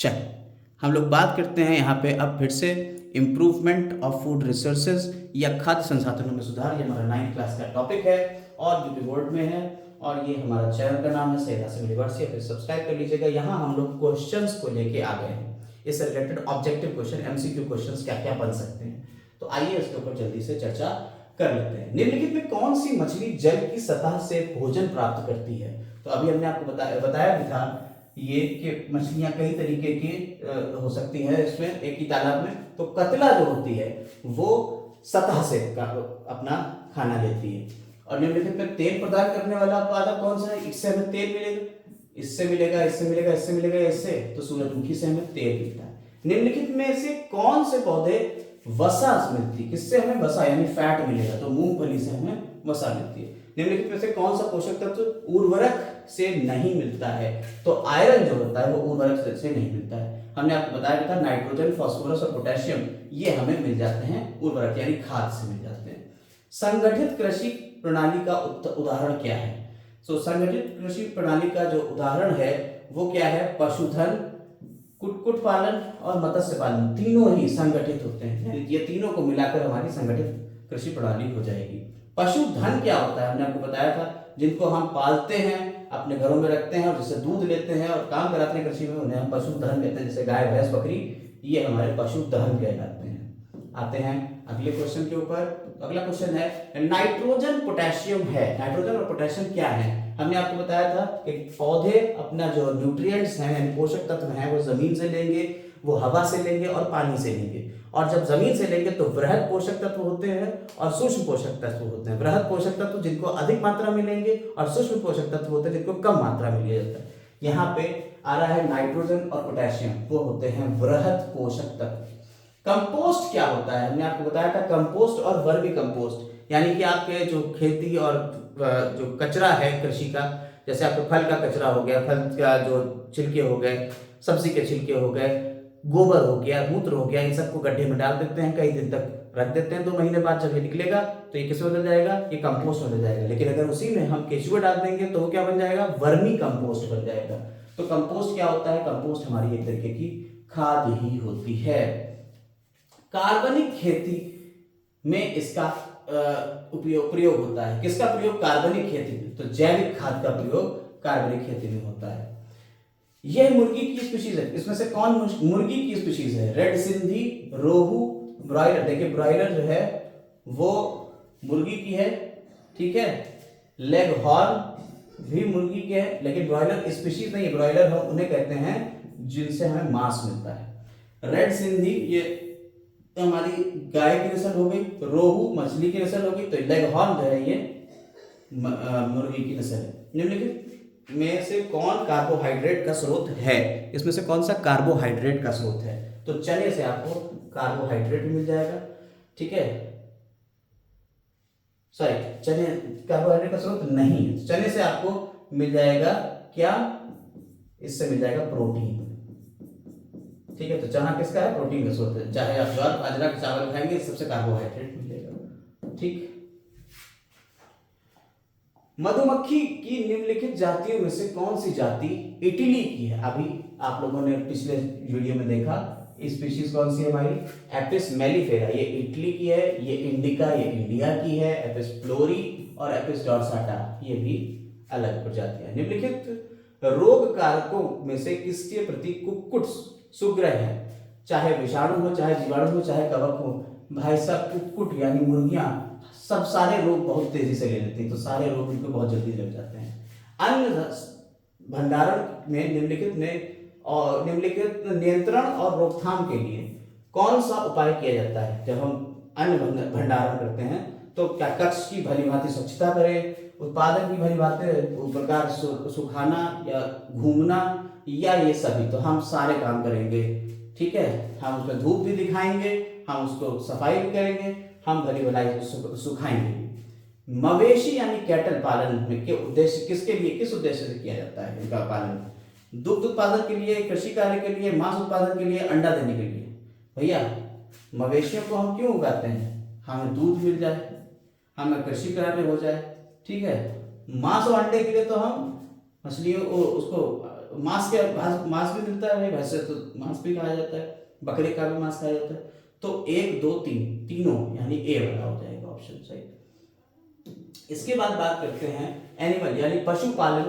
चल, हम लोग बात करते हैं यहाँ पे अब फिर से इम्प्रूवमेंट ऑफ फूड रिसोर्सेज या खाद्य संसाधनों में सुधार। ये हमारा 9th क्लास का टॉपिक है और जो कि बोर्ड में है, और ये हमारा चैनल का नाम है सैयद आसिम यूनिवर्सिटी। फिर सब्सक्राइब कर लीजिएगा। यहाँ हम लोग क्वेश्चंस को लेके आ गए हैं, इससे related objective question, MCQ questions क्या क्या बन सकते हैं। तो आइए इसके ऊपर जल्दी से चर्चा कर लेते हैं। निम्नलिखित में कौन सी मछली जल की सतह से भोजन प्राप्त करती है? तो अभी हमने आपको बताया भी था ये कि मछलियां कई तरीके की हो सकती है इसमें एक ही तालाब में। तो कतला जो होती है वो सतह से अपना खाना लेती है। और निम्नलिखित में तेल प्रदान करने वाला उत्पादक कौन सा है? इससे हमें तेल मिलेगा, इससे मिलेगा, इससे मिलेगा, इससे मिलेगा, इससे। तो सूरजमुखी से हमें तेल मिलता है। निम्नलिखित में से कौन से पौधे वसा मिलती है? किससे हमें वसा यानी फैट मिलेगा? तो मूंगफली से हमें वसा मिलती है। निम्नलिखित में से कौन सा पोषक तत्व उर्वरक से नहीं मिलता है? तो आयरन जो होता है वो उर्वरक से नहीं मिलता है। हमने आपको बताया था नाइट्रोजन, फास्फोरस और पोटेशियम ये हमें मिल जाते हैं उर्वरक यानी खाद से मिल जाते हैं। संगठित कृषि प्रणाली का उदाहरण क्या है? सो संगठित कृषि प्रणाली का जो उदाहरण है वो क्या है? पशुधन, कुक्कुट पालन और मत्स्य पालन, तीनों ही संगठित होते हैं। यानी ये तीनों को मिलाकर हमारी संगठित कृषि प्रणाली हो जाएगी। पशुधन क्या होता है? हमने आपको बताया था, जिनको हम पालते हैं, अपने घरों में रखते हैं और जिससे दूध लेते हैं और काम कराते हैं कृषि में, उन्हें हम पशुधन कहते हैं। जैसे गाय, भैंस, बकरी, ये हमारे पशुधन कहलाते हैं। आते हैं अगले क्वेश्चन के ऊपर। अगला क्वेश्चन है नाइट्रोजन पोटेशियम है। नाइट्रोजन और पोटेशियम क्या है? हमने आपको बताया था कि पौधे अपना जो न्यूट्रिएंट्स हैं, पोषक तत्व हैं, वो जमीन से लेंगे, वो हवा से लेंगे और पानी से लेंगे। और जब जमीन से लेंगे तो वृहद पोषक तत्व होते हैं और सूक्ष्म पोषक तत्व होते हैं। वृहद पोषक तत्व जिनको अधिक मात्रा में लेंगे और सूक्ष्म पोषक तत्व होते हैं जिनको कम मात्रा में लिया जाता है। यहाँ पे आ रहा है नाइट्रोजन और पोटेशियम, वो होते हैं वृहद पोषक तत्व। कंपोस्ट क्या होता है? हमने आपको बताया था कंपोस्ट और वर्मी कंपोस्ट, यानी कि आपके जो खेती और जो कचरा है कृषि का, जैसे आपके फल का कचरा हो गया, फल का जो छिलके हो गए, सब्जी के छिलके हो गए, गोबर हो गया, मूत्र हो गया, इन सबको गड्ढे में डाल देते हैं, कई दिन तक रख देते हैं। 2 महीने बाद जब ये निकलेगा तो ये किस में बदल जाएगा? ये कंपोस्ट में बदल जाएगा। लेकिन अगर उसी में हम केचुआ डाल देंगे तो वो क्या बन जाएगा? वर्मी कंपोस्ट बन जाएगा। तो कंपोस्ट क्या होता है? कंपोस्ट हमारी एक तरीके की खाद ही होती है। कार्बनिक खेती में इसका प्रयोग होता है। किसका प्रयोग? कार्बनिक खेती में। तो जैविक खाद का प्रयोग कार्बनिक खेती में होता है। यह मुर्गी की स्पीशीज है। इसमें से कौन मुर्गी की स्पीशीज है? रेड सिंधी, रोहू, ब्रॉयलर। देखिए ब्रॉयलर जो है वो मुर्गी की है, ठीक है। लेग हॉर्न भी मुर्गी के है, लेकिन ब्रॉयलर स्पीशीज नहीं है। ब्रॉयलर हम उन्हें कहते हैं जिनसे हमें मांस मिलता है। रेड सिंधी ये हमारी गाय की नस्ल हो गई, रोहू मछली की नस्ल हो गई, तो लेग हॉर्न जो है ये मुर्गी की नस्ल है। निम्नलिखित में से कौन कार्बोहाइड्रेट का स्रोत है? इसमें से कौन सा कार्बोहाइड्रेट का स्रोत है? तो चने से आपको कार्बोहाइड्रेट मिल जाएगा, ठीक है। सॉरी, चने कार्बोहाइड्रेट का स्रोत नहीं है। चने से आपको मिल जाएगा क्या? इससे मिल जाएगा प्रोटीन, ठीक है। तो चना किसका है? प्रोटीन का स्रोत है। चाहे आप ज्वार बाजरा के चावल खाएंगे, सबसे कार्बोहाइड्रेट मिलेगा, ठीक। मधुमक्खी की निम्नलिखित जातियों में से कौन सी जाति इटली की है? अभी आप लोगों ने पिछले वीडियो में देखा, स्पीशीज कौन सी है हमारी? एपिस मेलिफेरा, ये इटली की है। ये इंडिका, ये इंडिया की है। एपिस फ्लोरी और एपिस डोर्साटा, ये भी अलग प्रजातियां। निम्नलिखित रोग कारकों में से किसके प्रति कुक्कुट सुग्रह है? चाहे विषाणु हो, चाहे जीवाणु हो, चाहे कवक हो, भाई साहब कुक्कुट यानी मुर्गियां सब सारे रोग बहुत तेजी से ले लेते हैं। तो सारे रोग उनको बहुत जल्दी लग जाते हैं। अन्न भंडारण में निम्नलिखित नियंत्रण और रोकथाम के लिए कौन सा उपाय किया जाता है? जब हम अन्न भंडारण करते हैं तो क्या कक्ष की भली भांति स्वच्छता करें, उत्पादन की भली भांति उस प्रकार सुखाना या घूमना, या ये सभी? तो हम सारे काम करेंगे, ठीक है। हम उसमें धूप भी दिखाएंगे, हम उसको सफाई भी करेंगे, हम भली भलाई सुखाएंगे। मवेशी यानी कैटल पालन में के उद्देश्य किसके लिए, किस उद्देश्य से किया जाता है इनका पालन? दुग्ध उत्पादन के लिए, कृषि कार्य के लिए, मांस उत्पादन के लिए, अंडा देने के लिए। भैया मवेशियों को हम क्यों उगाते हैं? हमें दूध मिल जाए, हमें कृषि कार्य हो जाए, ठीक है। मांस और अंडे के लिए तो हम मछलियों को उसको मांस भी मिलता है भाई, भैंस से तो मांस भी खाया जाता है, बकरे का भी मांस खाया जाता है। तो 1 2 3 तीनों यानी ए वाला हो जाएगा ऑप्शन सही। इसके बाद बात करते हैं एनिमल यानी पशुपालन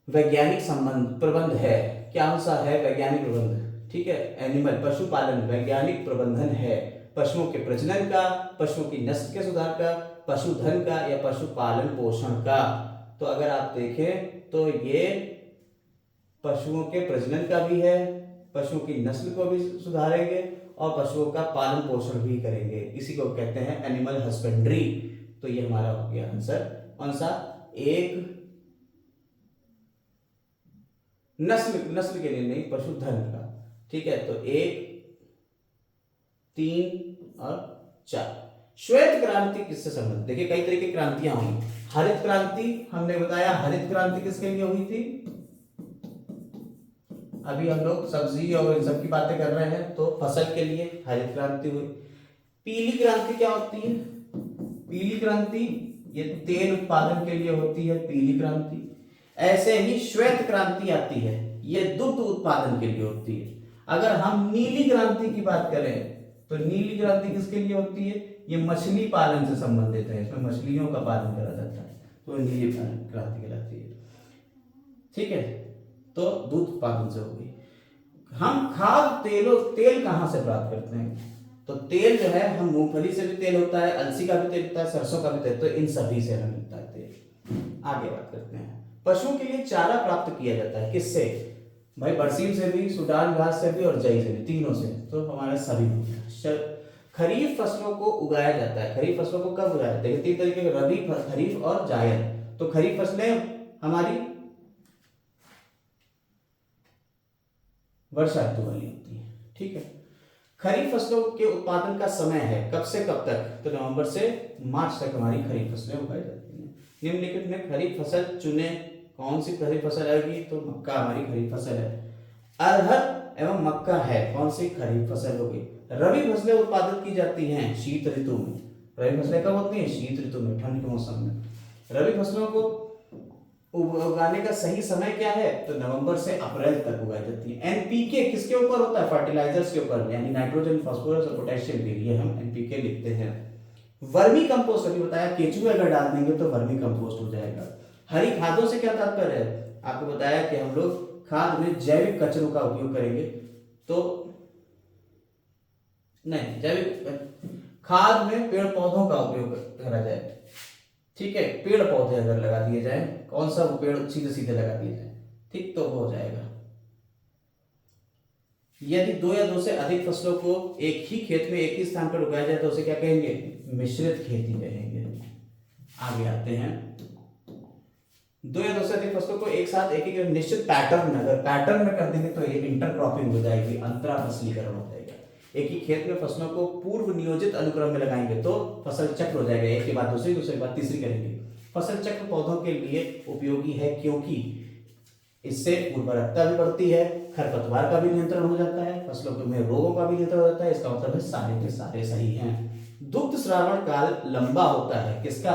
वैज्ञानिक संबंध प्रबंध है, क्या सा है वैज्ञानिक प्रबंध, ठीक है। एनिमल पशुपालन वैज्ञानिक प्रबंधन है पशुओं के प्रजनन का, पशुओं की नस्ल के सुधार का, पशुधन का या पशुपालन पोषण का। तो अगर आप देखें तो ये पशुओं के प्रजनन का भी है, पशुओं की नस्ल को भी सुधारेंगे और पशुओं का पालन पोषण भी करेंगे, इसी को कहते हैं एनिमल हस्बेंड्री। तो ये हमारा हो गया आंसर कौन सा, 1 नस्ल के लिए नहीं, पशुधन का, ठीक है। तो 1 3 और 4। श्वेत क्रांति किससे संबंधित, देखिए कई तरह की क्रांतियां हुई। हरित क्रांति हमने बताया, हरित क्रांति किसके लिए हुई थी, अभी हम लोग सब्जी और इन सब की बातें कर रहे हैं, तो फसल के लिए हरित क्रांति हुई। पीली क्रांति क्या होती है, पीली क्रांति ये तेल उत्पादन के लिए होती है पीली क्रांति। ऐसे ही श्वेत क्रांति आती है, ये दुग्ध उत्पादन के लिए होती है। अगर हम नीली क्रांति की बात करें तो नीली क्रांति किसके लिए होती है, ये मछली पालन से संबंधित है, इसमें मछलियों का पालन करा जाता है, तो नीली क्रांति कहलाती है, ठीक है। तो दूध उत्पादन से हो गई। हम खाद्य तेल कहां से प्राप्त करते हैं, तो तेल जो है हम मूंगफली से भी तेल होता है, अलसी का भी तेल होता है, सरसों का भी तेल, तो इन सभी से हमें मिलता है तेल। आगे बात करते हैं, पशुओं के लिए चारा प्राप्त किया जाता है किससे, भाई बरसीम से भी, सूडान घास से भी और जई से भी, तीनों से। तो हमारे सभी खरीफ फसलों को उगाया जाता है। खरीफ फसलों को कब उगाया जाता है, 3 तरीके के, रबी, खरीफ और जायद। तो खरीफ फसलें हमारी वर्षा ऋतु वाली होती है, ठीक है। खरीफ फसलों के उत्पादन का समय है कब से कब तक, तो नवंबर से मार्च तक हमारी खरीफ फसलें उगाई जाती हैं। निम्नलिखित में खरीफ फसल चुने, कौन सी खरीफ फसल आएगी, तो मक्का हमारी खरीफ फसल है। अरहर एवं मक्का है कौन सी खरीफ फसल होगी। रबी फसलें उत्पादित की जाती हैं शीत ऋतु में। रबी फसलें कब होती हैं, शीत ऋतु में, ठंड के मौसम में। रबी फसलों को उगाने का सही समय क्या है, तो नवंबर से अप्रैल तक उगाई जाती है। एनपीके किसके ऊपर होता है, फर्टिलाइजर्स के ऊपर, यानी नाइट्रोजन, फास्फोरस और पोटेशियम के लिए हम एनपीके लिखते हैं। वर्मी कंपोस्ट अभी बताया, केचुए अगर डाल देंगे तो वर्मी कंपोस्ट हो जाएगा। हरी खादों से क्या तात्पर्य है, आपको बताया कि हम लोग खाद में जैविक कचरों का उपयोग करेंगे, तो नहीं, जैविक खाद में पेड़ पौधों का उपयोग करा जाए, ठीक है। पेड़ पौधे अगर लगा दिए जाए, कौन सा पेड़ सीधे सीधे लगा दिए जाए, ठीक, तो हो जाएगा। यदि 2 या 2 से अधिक फसलों को एक ही खेत में एक ही स्थान पर उगाया जाए तो उसे क्या कहेंगे, मिश्रित खेती कहेंगे। आगे आते हैं, 2 या 2 से अधिक फसलों को एक साथ एक ही निश्चित पैटर्न, अगर पैटर्न में कर देंगे तो ये इंटरक्रॉपिंग हो जाएगी, अंतरा फसलीकरण हो जाएगा। एक ही खेत में फसलों को पूर्व नियोजित अनुक्रम में लगाएंगे तो फसल चक्र हो जाएगा, एक के बाद दूसरी, दूसरे के बाद तीसरी करेंगे। फसल चक्र पौधों के लिए उपयोगी है क्योंकि इससे उर्वरकता भी बढ़ती है, खरपतवार का भी नियंत्रण हो जाता है, फसलों में रोगों का भी नियंत्रण हो जाता है। इसका मतलब है सारे के सारे सही हैं। दुग्ध श्रावण काल लंबा होता है किसका,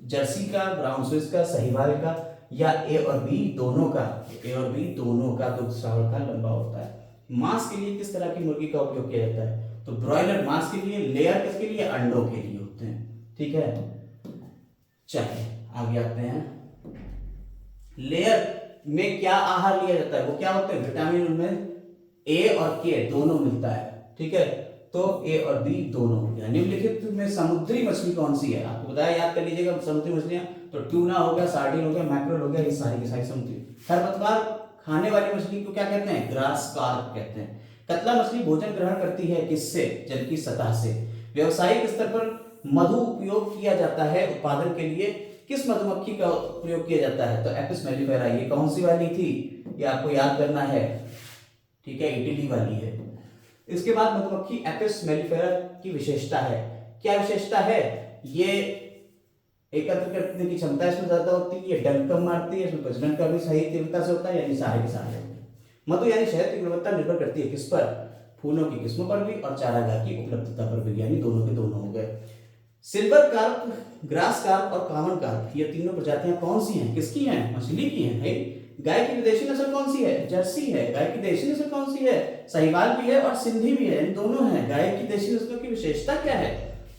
जर्सी का, ब्राउन स्विस का, साहीवाल का, या ए और बी दोनों का, ए और बी दोनों का दुग्ध श्रावण काल लंबा होता है। मांस के लिए किस तरह की मुर्गी का उपयोग किया जाता है, तो ब्रॉयलर मांस के लिए, लेयर किसके लिए, अंडों के लिए होते हैं, ठीक है। चलिए आगे आते हैं, लेयर में क्या आहार लिया जाता है, वो क्या होते हैं, विटामिन में ए और के दोनों मिलता है, ठीक है। तो ए और बी दोनों हो गया। निम्नलिखित में समुद्री मछली कौन सी है, आपको बताया, याद कर लीजिएगा समुद्री मछलियां, तो ट्यूना हो गया, सार्डिन हो गया, मैक्रोल हो गया, ये सारी की सारी समुद्री। खरपतवार खाने वाली मछली को क्या कहते हैं, ग्रास कार्प कहते हैं। कतला मछली भोजन ग्रहण करती है किससे, जल की सतह से। व्यावसायिक स्तर पर मधु उपयोग किया जाता है उत्पादन के लिए, किस मधुमक्खी का प्रयोग किया जाता है, तो एपिस मेलिफेरा। ये कौन सी वाली थी, ये आपको याद करना है, ठीक है, इटली वाली है। इसके बाद मधुमक्खी एपिस मेलिफेरा की विशेषता है, क्या विशेषता है, ये एकत्र करने की क्षमता इसमें ज्यादा होती है, ये डंक कम मारती है, इसमें प्रजनन का भी सही तीव्रता से होता है, यानी सारे के सारे। मधु यानी शहद की गुणवत्ता निर्भर करती है किस पर, फूलों की किस्मों पर भी और चारागाह की उपलब्धता पर भी, यानी दोनों के दोनों हो गए। सिल्वर कार्प, ग्रास कार्प और कॉमन कार्प, ये तीनों प्रजातियां कौन सी हैं, किसकी हैं, मछली की हैं, है गाय की विदेशी नस्ल कौन सी है? जर्सी है। गाय की देशी नस्ल कौन सी है? साहिवाल भी है और सिंधी भी है, इन दोनों है। गाय की देशी नस्लों की विशेषता क्या है?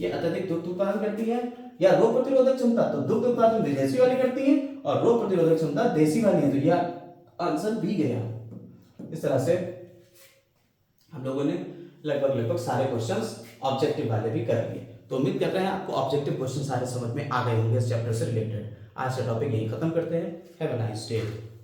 ये अत्यधिक दुग्ध उत्पादन करती है या रोग प्रतिरोधक क्षमता? तो दुग्ध उत्पादन विदेशी वाली करती है और रोग प्रतिरोधक क्षमता देसी वाली है। तो यह आंसर बी गया। इस तरह से हम लोगों ने लगभग सारे क्वेश्चंस ऑब्जेक्टिव वाले भी कर लिए। तो उम्मीद करते हैं आपको ऑब्जेक्टिव क्वेश्चन सारे समझ में आ गए होंगे इस चैप्टर से रिलेटेड। आज का टॉपिक यही खत्म करते हैं। Have a nice day.